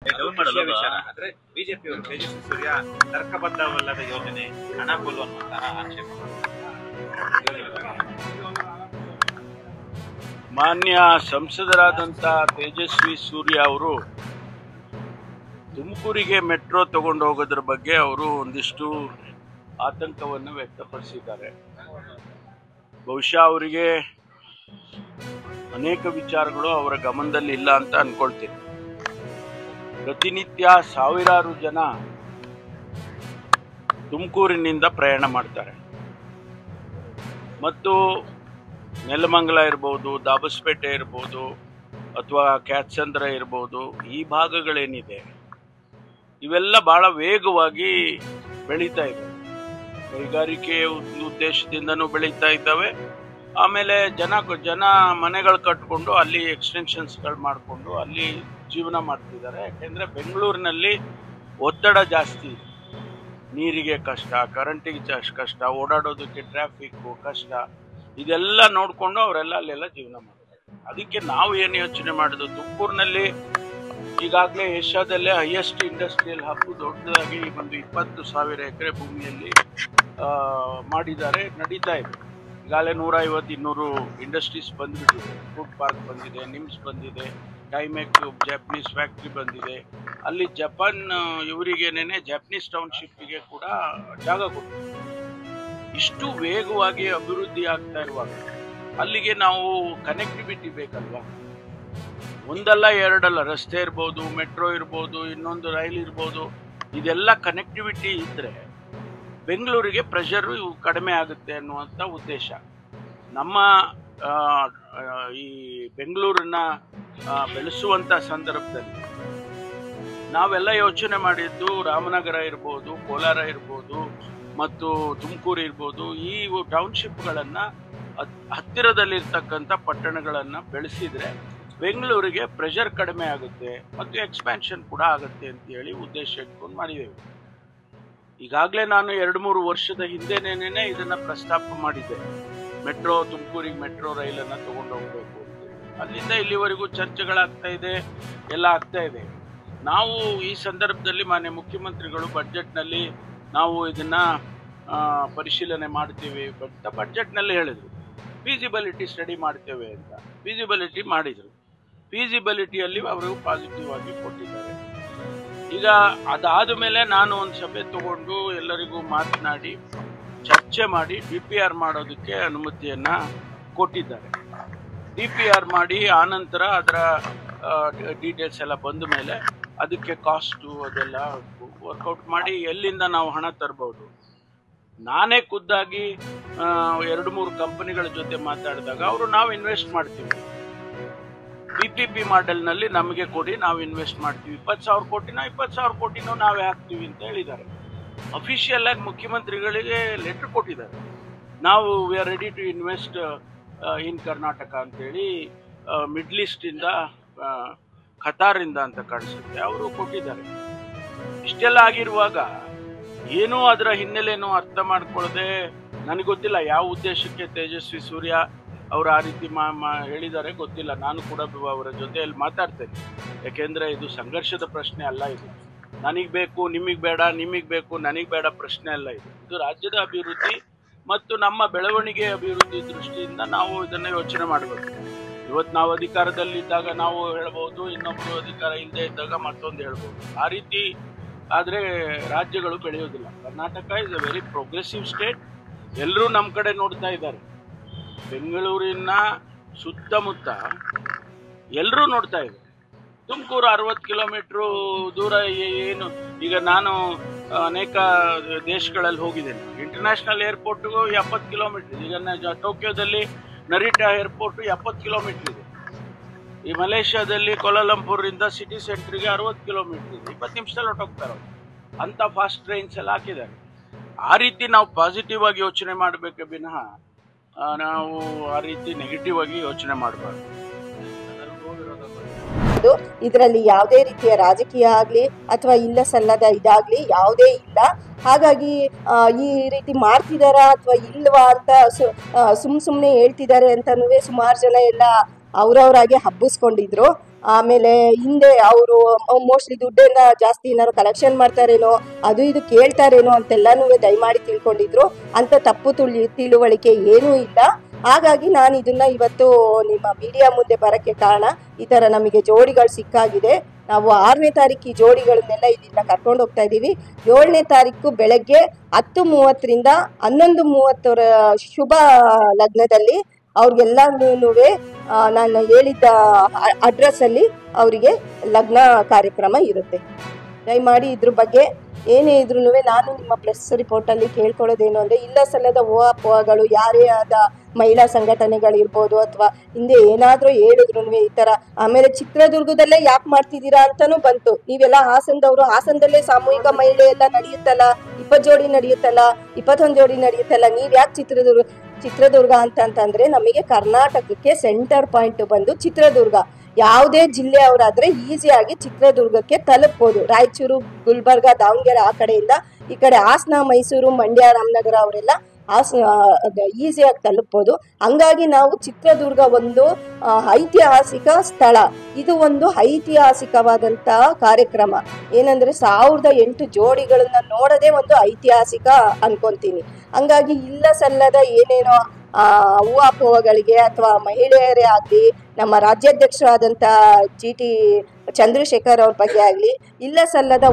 ಅಂದ್ರೆ ಬಿಜೆಪಿಯವರು ತೇಜಸ್ವಿ ಸೂರ್ಯ ತರ್ಕಬದ್ಧವಲ್ಲದ ಯೋಜನೆ ಹಣ ಕೊಲ್ಲುವಂತಹ ಆಕ್ಷೇಪ. ಮಾನ್ಯ ಸಂಸದರಾದಂಥ ತೇಜಸ್ವಿ ಸೂರ್ಯ ಅವರು ತುಮಕೂರಿಗೆ ಮೆಟ್ರೋ ತಗೊಂಡು ಹೋಗೋದ್ರ ಬಗ್ಗೆ ಅವರು ಒಂದಿಷ್ಟು ಆತಂಕವನ್ನು ವ್ಯಕ್ತಪಡಿಸಿದ್ದಾರೆ. ಬಹುಶಃ ಅವರಿಗೆ ಅನೇಕ ವಿಚಾರಗಳು ಅವರ ಗಮನದಲ್ಲಿ ಇಲ್ಲ ಅಂತ ಅನ್ಕೊಳ್ತೀನಿ. ಪ್ರತಿನಿತ್ಯ ಸಾವಿರಾರು ಜನ ತುಮಕೂರಿನಿಂದ ಪ್ರಯಾಣ ಮಾಡ್ತಾರೆ ಮತ್ತು ನೆಲಮಂಗಲ ಇರ್ಬೋದು, ದಾಬಸ್ಪೇಟೆ ಇರ್ಬೋದು ಅಥವಾ ಕ್ಯಾತ್ಸಂದ್ರ ಇರ್ಬೋದು, ಈ ಭಾಗಗಳೇನಿದೆ ಇವೆಲ್ಲ ಬಹಳ ವೇಗವಾಗಿ ಬೆಳೀತಾ ಇದ್ದಾವೆ. ಕೈಗಾರಿಕೆ ಉದ್ದೇಶದಿಂದನೂ ಬೆಳೀತಾ ಇದ್ದಾವೆ. ಆಮೇಲೆ ಜನ ಮನೆಗಳು ಕಟ್ಕೊಂಡು ಅಲ್ಲಿ ಎಕ್ಸ್ಟೆನ್ಷನ್ಸ್ಗಳು ಮಾಡಿಕೊಂಡು ಅಲ್ಲಿ ಜೀವನ ಮಾಡ್ತಿದ್ದಾರೆ. ಯಾಕೆಂದರೆ ಬೆಂಗಳೂರಿನಲ್ಲಿ ಒತ್ತಡ ಜಾಸ್ತಿ ಇದೆ. ನೀರಿಗೆ ಕಷ್ಟ, ಕರೆಂಟಿಗೆ ಕಷ್ಟ, ಓಡಾಡೋದಕ್ಕೆ ಟ್ರಾಫಿಕ್ಕು ಕಷ್ಟ, ಇದೆಲ್ಲ ನೋಡಿಕೊಂಡು ಅವರೆಲ್ಲ ಅಲ್ಲೆಲ್ಲ ಜೀವನ ಮಾಡ್ತಾರೆ. ಅದಕ್ಕೆ ನಾವು ಏನು ಯೋಚನೆ ಮಾಡೋದು, ತುಮಕೂರಿನಲ್ಲಿ ಈಗಾಗಲೇ ಏಷ್ಯಾದಲ್ಲೇ ಹೈಯೆಸ್ಟ್ ಇಂಡಸ್ಟ್ರಿಯಲ್ ಹಬ್ ದೊಡ್ಡದಾಗಿ ಒಂದು 20,000 ಎಕರೆ ಭೂಮಿಯಲ್ಲಿ ಮಾಡಿದ್ದಾರೆ, ನಡೀತಾ ಇದೆ. ಈಗಾಗಲೇ 150-200 ಇಂಡಸ್ಟ್ರೀಸ್ ಬಂದುಬಿಟ್ಟಿದೆ. ಫುಡ್ ಪಾರ್ಕ್ ಬಂದಿದೆ, ನಿಮ್ಸ್ ಬಂದಿದೆ, ಟೈಮೆಕ್ ಜಾಪನೀಸ್ ಫ್ಯಾಕ್ಟ್ರಿ ಬಂದಿದೆ. ಅಲ್ಲಿ ಜಪಾನ್ ಇವರಿಗೇನೆ ಜಾಪನೀಸ್ ಟೌನ್ಶಿಪ್ಪಿಗೆ ಕೂಡ ಜಾಗ ಕೊಟ್ಟಿದೆ. ಇಷ್ಟು ವೇಗವಾಗಿ ಅಭಿವೃದ್ಧಿ ಆಗ್ತಾ ಇರುವಾಗ ಅಲ್ಲಿಗೆ ನಾವು ಕನೆಕ್ಟಿವಿಟಿ ಬೇಕಲ್ವಾ? ಒಂದಲ್ಲ ಎರಡಲ್ಲ, ರಸ್ತೆ ಇರ್ಬೋದು, ಮೆಟ್ರೋ ಇರ್ಬೋದು, ಇನ್ನೊಂದು ರೈಲ್ ಇರ್ಬೋದು, ಇದೆಲ್ಲ ಕನೆಕ್ಟಿವಿಟಿ ಇದ್ದರೆ ಬೆಂಗಳೂರಿಗೆ ಪ್ರೆಷರು ಕಡಿಮೆ ಆಗುತ್ತೆ ಅನ್ನುವಂಥ ಉದ್ದೇಶ. ನಮ್ಮ ಈ ಬೆಂಗಳೂರನ್ನ ಬೆಳೆಸುವಂಥ ಸಂದರ್ಭದಲ್ಲಿ ನಾವೆಲ್ಲ ಯೋಚನೆ ಮಾಡಿದ್ದು ರಾಮನಗರ ಇರ್ಬೋದು, ಕೋಲಾರ ಇರ್ಬೋದು ಮತ್ತು ತುಮಕೂರು ಇರ್ಬೋದು, ಈ ಟೌನ್ಶಿಪ್ಗಳನ್ನು ಹತ್ತಿರದಲ್ಲಿರ್ತಕ್ಕಂಥ ಪಟ್ಟಣಗಳನ್ನು ಬೆಳೆಸಿದರೆ ಬೆಂಗಳೂರಿಗೆ ಪ್ರೆಷರ್ ಕಡಿಮೆ ಆಗುತ್ತೆ ಮತ್ತು ಎಕ್ಸ್ಪ್ಯಾನ್ಷನ್ ಕೂಡ ಆಗುತ್ತೆ ಅಂತೇಳಿ ಉದ್ದೇಶ ಇಟ್ಕೊಂಡು ಮಾಡಿದ್ದೇವೆ. ಈಗಾಗಲೇ ನಾನು 2-3 ವರ್ಷದ ಹಿಂದೆನೇನೆ ಇದನ್ನು ಪ್ರಸ್ತಾಪ ಮಾಡಿದ್ದೆ. ಮೆಟ್ರೋ ತುಮಕೂರಿಗೆ ಮೆಟ್ರೋ ರೈಲನ್ನು ತೊಗೊಂಡು ಹೋಗಬೇಕು ಅಂತೇಳಿ. ಅಲ್ಲಿಂದ ಇಲ್ಲಿವರೆಗೂ ಚರ್ಚೆಗಳಾಗ್ತಾ ಇದೆ, ಎಲ್ಲ ಆಗ್ತಾ ಇದೆ. ನಾವು ಈ ಸಂದರ್ಭದಲ್ಲಿ ಮಾನ್ಯ ಮುಖ್ಯಮಂತ್ರಿಗಳು ಬಡ್ಜೆಟ್ನಲ್ಲಿ ನಾವು ಇದನ್ನು ಪರಿಶೀಲನೆ ಮಾಡ್ತೀವಿ ಅಂತ ಬಡ್ಜೆಟ್ನಲ್ಲಿ ಹೇಳಿದರು. ಫೀಸಿಬಿಲಿಟಿ ಸ್ಟಡಿ ಮಾಡ್ತೇವೆ ಅಂತ ಫೀಸಿಬಿಲಿಟಿ ಮಾಡಿದರು. ಫೀಸಿಬಿಲಿಟಿಯಲ್ಲಿ ಅವರು ಪಾಸಿಟಿವ್ ಆಗಿ ಕೊಟ್ಟಿದ್ದಾರೆ. ಈಗ ಅದಾದ ಮೇಲೆ ನಾನು ಒಂದು ಸಭೆ ತಗೊಂಡು ಎಲ್ಲರಿಗೂ ಮಾತನಾಡಿ ಚರ್ಚೆ ಮಾಡಿ DPR ಮಾಡೋದಕ್ಕೆ ಅನುಮತಿಯನ್ನು ಕೊಟ್ಟಿದ್ದಾರೆ. DPR ಮಾಡಿ ಆನಂತರ ಅದರ ಡೀಟೇಲ್ಸ್ ಎಲ್ಲ ಬಂದ ಮೇಲೆ ಅದಕ್ಕೆ ಕಾಸ್ಟು ಅದೆಲ್ಲ ವರ್ಕೌಟ್ ಮಾಡಿ ಎಲ್ಲಿಂದ ನಾವು ಹಣ ತರ್ಬೋದು. ನಾನೇ ಖುದ್ದಾಗಿ 2-3 ಕಂಪನಿಗಳ ಜೊತೆ ಮಾತಾಡಿದಾಗ ಅವರು ನಾವು ಇನ್ವೆಸ್ಟ್ ಮಾಡ್ತೀವಿ, PPP ಮಾಡೆಲ್ನಲ್ಲಿ ನಮಗೆ ಕೊಡಿ, ನಾವು ಇನ್ವೆಸ್ಟ್ ಮಾಡ್ತೀವಿ, 20,000 ಕೋಟಿನೋ 20,000 ಕೋಟಿನೋ ನಾವೇ ಹಾಕ್ತೀವಿ ಅಂತ ಹೇಳಿದ್ದಾರೆ. ಅಫಿಷಿಯಲ್ ಆಗಿ ಮುಖ್ಯಮಂತ್ರಿಗಳಿಗೆ ಲೆಟರ್ ಕೊಟ್ಟಿದ್ದಾರೆ. ನಾವು we are ready to invest in Karnataka ಅಂತೇಳಿ ಮಿಡ್ಲ್ ಈಸ್ಟಿಂದ ಖತಾರಿಂದ ಅಂತ ಕಾಣಿಸುತ್ತೆ ಅವರು ಕೊಟ್ಟಿದ್ದಾರೆ. ಇಷ್ಟೆಲ್ಲ ಆಗಿರುವಾಗ ಏನೂ ಅದರ ಹಿನ್ನೆಲೆನೂ ಅರ್ಥ ಮಾಡ್ಕೊಳ್ಳದೆ, ನನಗೆ ಗೊತ್ತಿಲ್ಲ ಯಾವ ಉದ್ದೇಶಕ್ಕೆ ತೇಜಸ್ವಿ ಸೂರ್ಯ ಅವರು ಆ ರೀತಿ ಹೇಳಿದ್ದಾರೆ ಗೊತ್ತಿಲ್ಲ. ನಾನು ಕೂಡ ಅವರ ಜೊತೆಯಲ್ಲಿ ಮಾತಾಡ್ತೇನೆ. ಯಾಕೆಂದರೆ ಇದು ಸಂಘರ್ಷದ ಪ್ರಶ್ನೆ ಅಲ್ಲ. ಇದು ನನಗೆ ಬೇಕು ನಿಮಗೆ ಬೇಡ, ನಿಮಗೆ ಬೇಕು ನನಗೆ ಬೇಡ ಪ್ರಶ್ನೆ ಅಲ್ಲ. ಇದು ರಾಜ್ಯದ ಅಭಿವೃದ್ಧಿ ಮತ್ತು ನಮ್ಮ ಬೆಳವಣಿಗೆ ಅಭಿವೃದ್ಧಿ ದೃಷ್ಟಿಯಿಂದ ನಾವು ಇದನ್ನು ಯೋಚನೆ ಮಾಡಬೇಕು. ಇವತ್ತು ನಾವು ಅಧಿಕಾರದಲ್ಲಿದ್ದಾಗ ನಾವು ಹೇಳ್ಬೋದು, ಇನ್ನೊಬ್ಬರು ಅಧಿಕಾರ ಇಲ್ಲದೆ ಇದ್ದಾಗ ಮತ್ತೊಂದು ಹೇಳ್ಬೋದು. ಆ ರೀತಿ ಆದರೆ ರಾಜ್ಯಗಳು ಬೆಳೆಯೋದಿಲ್ಲ. Karnataka is a very progressive state. ಎಲ್ಲರೂ ನಮ್ಮ ಕಡೆ ನೋಡ್ತಾ ಇದ್ದಾರೆ. ಬೆಂಗಳೂರಿನ ಸುತ್ತಮುತ್ತ ಎಲ್ಲರೂ ನೋಡ್ತಾ ಇದ್ದಾರೆ. ತುಮಕೂರು 60 ಕಿಲೋಮೀಟ್ರು ದೂರ ಏನು. ಈಗ ನಾನು ಅನೇಕ ದೇಶಗಳಲ್ಲಿ ಹೋಗಿದ್ದೇನೆ. ಇಂಟರ್ನ್ಯಾಷನಲ್ ಏರ್ಪೋರ್ಟ್ಗೂ 70 ಕಿಲೋಮೀಟ್ರ್. ಈಗ ಟೋಕಿಯೋದಲ್ಲಿ ನರಿಟಾ ಏರ್ಪೋರ್ಟು 70 ಕಿಲೋಮೀಟ್ರ್ ಇದೆ. ಈ ಮಲೇಷ್ಯಾದಲ್ಲಿ ಕೋಲಾಲಂಪುರಿಂದ ಸಿಟಿ ಸೆಂಟ್ರಿಗೆ 60 ಕಿಲೋಮೀಟ್ರ್ ಇದೆ. 20 ನಿಮಿಷದಲ್ಲಿ ಹೊಟ್ಟೋಗ್ತಾರೆ ಅವರು. ಅಂಥ ಫಾಸ್ಟ್ ಟ್ರೈನ್ಸ್ ಎಲ್ಲ ಹಾಕಿದ್ದಾರೆ. ಆ ರೀತಿ ನಾವು ಪಾಸಿಟಿವ್ ಆಗಿ ಯೋಚನೆ ಮಾಡಬೇಕೆ ವಿನಃ ನಾವು ಆ ರೀತಿ ನೆಗೆಟಿವ್ ಆಗಿ ಯೋಚನೆ ಮಾಡಬಾರ್ದು. ಇದರಲ್ಲಿ ಯಾವುದೇ ರೀತಿಯ ರಾಜಕೀಯ ಆಗಲಿ ಅಥವಾ ಇಲ್ಲ ಸಲ್ಲದ ಇದಾಗಲಿ ಯಾವುದೇ ಇಲ್ಲ. ಹಾಗಾಗಿ ಈ ರೀತಿ ಮಾಡ್ತಿದಾರಾ ಅಥವಾ ಇಲ್ವಾ ಅಂತ ಸುಮ್ಮನೆ ಹೇಳ್ತಿದ್ದಾರೆ ಅಂತನೂ ಸುಮಾರು ಜನ ಎಲ್ಲ ಅವರವರಾಗೆ ಹಬ್ಬಿಸ್ಕೊಂಡಿದ್ರು. ಆಮೇಲೆ ಹಿಂದೆ ಅವರು ಮೋಸ್ಟ್ಲಿ ದುಡ್ಡನ್ನ ಜಾಸ್ತಿ ಏನಾದ್ರು ಕಲೆಕ್ಷನ್ ಮಾಡ್ತಾರೇನೋ, ಅದು ಇದು ಕೇಳ್ತಾರೇನೋ ಅಂತೆಲ್ಲಾನು ದಯಮಾಡಿ ತಿಳ್ಕೊಂಡಿದ್ರು. ಅಂತ ತಪ್ಪು ತಿಳುವಳಿಕೆ ಏನೂ ಇಲ್ಲ. ಹಾಗಾಗಿ ನಾನು ಇದನ್ನ ಇವತ್ತು ನಿಮ್ಮ ಮೀಡಿಯಾ ಮುಂದೆ ಬರೋಕ್ಕೆ ಕಾರಣ, ಈ ಥರ ನಮಗೆ ಜೋಡಿಗಳು ಸಿಕ್ಕಾಗಿದೆ. ನಾವು 6ನೇ ತಾರೀಕು ಈ ಜೋಡಿಗಳನ್ನೆಲ್ಲ ಇಲ್ಲಿಂದ ಕರ್ಕೊಂಡು ಹೋಗ್ತಾ ಇದ್ದೀವಿ. 7ನೇ ತಾರೀಕು ಬೆಳಗ್ಗೆ 10:30ರಿಂದ 11:30 ಶುಭ ಲಗ್ನದಲ್ಲಿ ಅವ್ರಿಗೆಲ್ಲನೂ ನಾನು ಹೇಳಿದ್ದ ಅಡ್ರೆಸ್ಸಲ್ಲಿ ಅವರಿಗೆ ಲಗ್ನ ಕಾರ್ಯಕ್ರಮ ಇರುತ್ತೆ. ದಯಮಾಡಿ ಇದ್ರ ಬಗ್ಗೆ ಏನೇ ಇದ್ರೂ ನಾನು ನಿಮ್ಮ ಪ್ರೆಸ್ ರಿಪೋರ್ಟಲ್ಲಿ ಕೇಳ್ಕೊಳ್ಳೋದೇನು ಅಂದರೆ, ಇಲ್ಲ ಸಲ್ಲದ ಊಹಾಪೋಹಗಳು ಯಾರೇ ಆದ ಮಹಿಳಾ ಸಂಘಟನೆಗಳಿರ್ಬೋದು ಅಥವಾ ಹಿಂದೆ ಏನಾದರೂ ಹೇಳಿದ್ರು ಈ ಥರ. ಆಮೇಲೆ ಚಿತ್ರದುರ್ಗದಲ್ಲೇ ಯಾಕೆ ಮಾಡ್ತಿದ್ದೀರಾ ಅಂತಲೂ ಬಂತು. ನೀವೆಲ್ಲ ಹಾಸನದವರು, ಹಾಸನದಲ್ಲೇ ಸಾಮೂಹಿಕ ಮಹಿಳೆ ಎಲ್ಲ ನಡೆಯುತ್ತಲ್ಲ, 20 ಜೋಡಿ ನಡೆಯುತ್ತಲ್ಲ, 21 ಜೋಡಿ ನಡೆಯುತ್ತಲ್ಲ, ನೀವು ಯಾಕೆ ಚಿತ್ರದುರ್ಗ ಅಂತಂದರೆ ನಮಗೆ ಕರ್ನಾಟಕಕ್ಕೆ ಸೆಂಟರ್ ಪಾಯಿಂಟ್ ಬಂದು ಚಿತ್ರದುರ್ಗ. ಯಾವುದೇ ಜಿಲ್ಲೆಯವರಾದರೆ ಈಸಿಯಾಗಿ ಚಿತ್ರದುರ್ಗಕ್ಕೆ ತಲುಪ್ಬೋದು. ರಾಯಚೂರು, ಗುಲ್ಬರ್ಗ, ದಾವಣಗೆರೆ ಆ ಕಡೆಯಿಂದ ಈ ಕಡೆ ಹಾಸನ, ಮೈಸೂರು, ಮಂಡ್ಯ, ರಾಮನಗರ ಅವರೆಲ್ಲ ಈಸಿಯಾಗಿ ತಲುಪ್ಬೋದು. ಹಂಗಾಗಿ ನಾವು ಚಿತ್ರದುರ್ಗ ಒಂದು ಐತಿಹಾಸಿಕ ಸ್ಥಳ. ಇದು ಒಂದು ಐತಿಹಾಸಿಕವಾದಂತಹ ಕಾರ್ಯಕ್ರಮ. ಏನಂದರೆ 1008 ಜೋಡಿಗಳನ್ನ ನೋಡೋದೇ ಒಂದು ಐತಿಹಾಸಿಕ ಅನ್ಕೊಂತೀನಿ. ಹಂಗಾಗಿ ಇಲ್ಲ ಸಲ್ಲದ ಏನೇನೋ ಊಹಾಪೋಹಗಳಿಗೆ ಅಥವಾ ಮಹಿಳೆಯರೇ ಆಗಲಿ, ನಮ್ಮ ರಾಜ್ಯಾಧ್ಯಕ್ಷರಾದಂಥ GT ಚಂದ್ರಶೇಖರ್ ಅವ್ರ ಬಗ್ಗೆ ಆಗಲಿ ಇಲ್ಲ ಸಲ್ಲದ